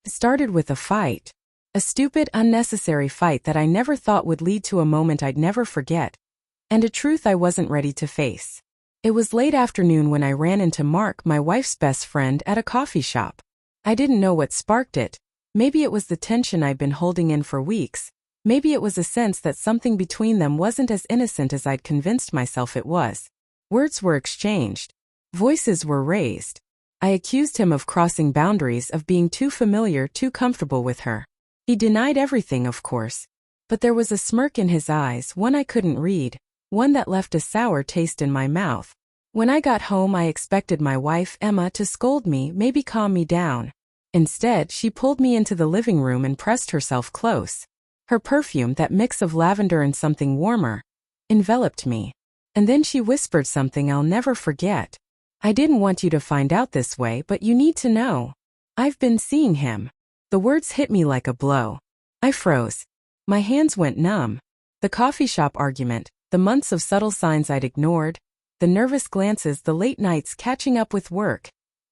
It started with a fight. A stupid, unnecessary fight that I never thought would lead to a moment I'd never forget. And a truth I wasn't ready to face. It was late afternoon when I ran into Mark, my wife's best friend, at a coffee shop. I didn't know what sparked it. Maybe it was the tension I'd been holding in for weeks. Maybe it was a sense that something between them wasn't as innocent as I'd convinced myself it was. Words were exchanged. Voices were raised. I accused him of crossing boundaries, of being too familiar, too comfortable with her. He denied everything, of course. But there was a smirk in his eyes, one I couldn't read, one that left a sour taste in my mouth. When I got home, I expected my wife, Emma, to scold me, maybe calm me down. Instead, she pulled me into the living room and pressed herself close. Her perfume, that mix of lavender and something warmer, enveloped me. And then she whispered something I'll never forget. I didn't want you to find out this way, but you need to know. I've been seeing him. The words hit me like a blow. I froze. My hands went numb. The coffee shop argument, the months of subtle signs I'd ignored, the nervous glances, the late nights catching up with work.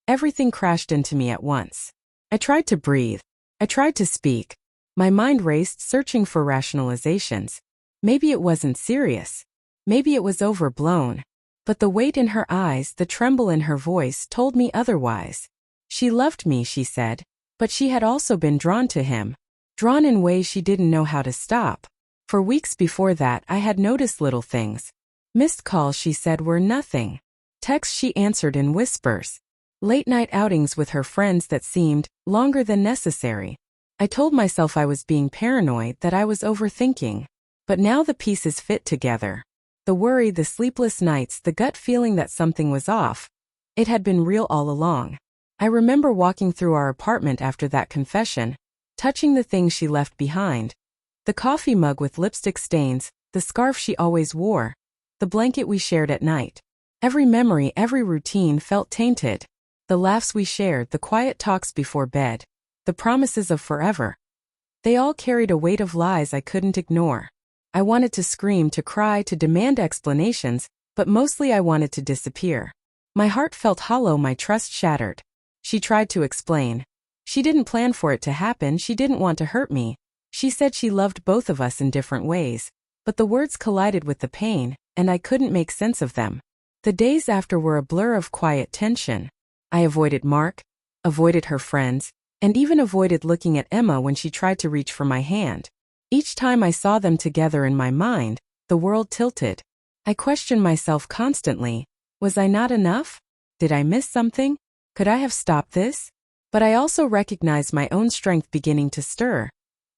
Everything crashed into me at once. I tried to breathe. I tried to speak. My mind raced, searching for rationalizations. Maybe it wasn't serious. Maybe it was overblown. But the weight in her eyes, the tremble in her voice told me otherwise. She loved me, she said, but she had also been drawn to him. Drawn in ways she didn't know how to stop. For weeks before that, I had noticed little things. Missed calls, she said, were nothing. Texts she answered in whispers. Late-night outings with her friends that seemed longer than necessary. I told myself I was being paranoid, that I was overthinking. But now the pieces fit together. The worry, the sleepless nights, the gut feeling that something was off. It had been real all along. I remember walking through our apartment after that confession, touching the things she left behind. The coffee mug with lipstick stains, the scarf she always wore, the blanket we shared at night. Every memory, every routine felt tainted. The laughs we shared, the quiet talks before bed, the promises of forever. They all carried a weight of lies I couldn't ignore. I wanted to scream, to cry, to demand explanations, but mostly I wanted to disappear. My heart felt hollow, my trust shattered. She tried to explain. She didn't plan for it to happen, she didn't want to hurt me. She said she loved both of us in different ways, but the words collided with the pain, and I couldn't make sense of them. The days after were a blur of quiet tension. I avoided Mark, avoided her friends, and even avoided looking at Emma when she tried to reach for my hand. Each time I saw them together in my mind, the world tilted. I questioned myself constantly. Was I not enough? Did I miss something? Could I have stopped this? But I also recognized my own strength beginning to stir.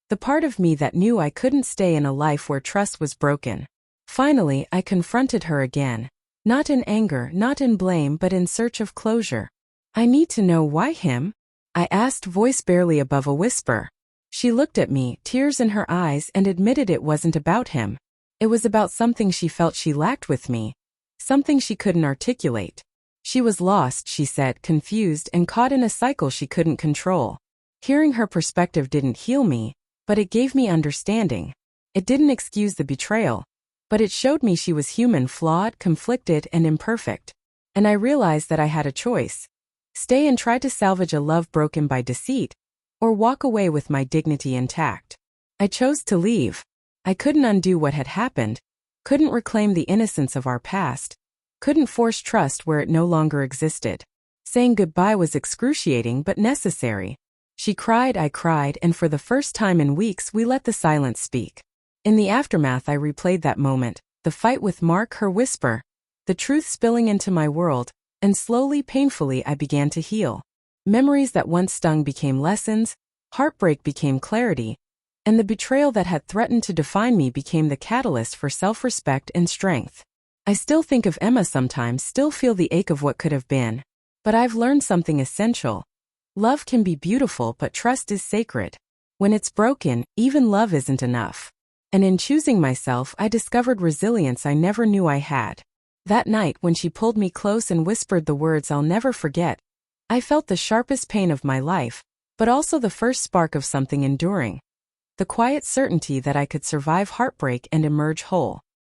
The part of me that knew I couldn't stay in a life where trust was broken. Finally, I confronted her again. Not in anger, not in blame, but in search of closure. I need to know, why him? I asked, voice barely above a whisper. She looked at me, tears in her eyes, and admitted it wasn't about him. It was about something she felt she lacked with me. Something she couldn't articulate. She was lost, she said, confused and caught in a cycle she couldn't control. Hearing her perspective didn't heal me, but it gave me understanding. It didn't excuse the betrayal, but it showed me she was human, flawed, conflicted, and imperfect. And I realized that I had a choice. Stay and try to salvage a love broken by deceit, or walk away with my dignity intact. I chose to leave. I couldn't undo what had happened, couldn't reclaim the innocence of our past, couldn't force trust where it no longer existed. Saying goodbye was excruciating but necessary. She cried, I cried, and for the first time in weeks we let the silence speak. In the aftermath I replayed that moment, the fight with Mark, her whisper, the truth spilling into my world, and slowly, painfully I began to heal. Memories that once stung became lessons, heartbreak became clarity, and the betrayal that had threatened to define me became the catalyst for self-respect and strength. I still think of Emma sometimes, still feel the ache of what could have been. But I've learned something essential. Love can be beautiful, but trust is sacred. When it's broken, even love isn't enough. And in choosing myself, I discovered resilience I never knew I had. That night, when she pulled me close and whispered the words I'll never forget, I felt the sharpest pain of my life, but also the first spark of something enduring. The quiet certainty that I could survive heartbreak and emerge whole.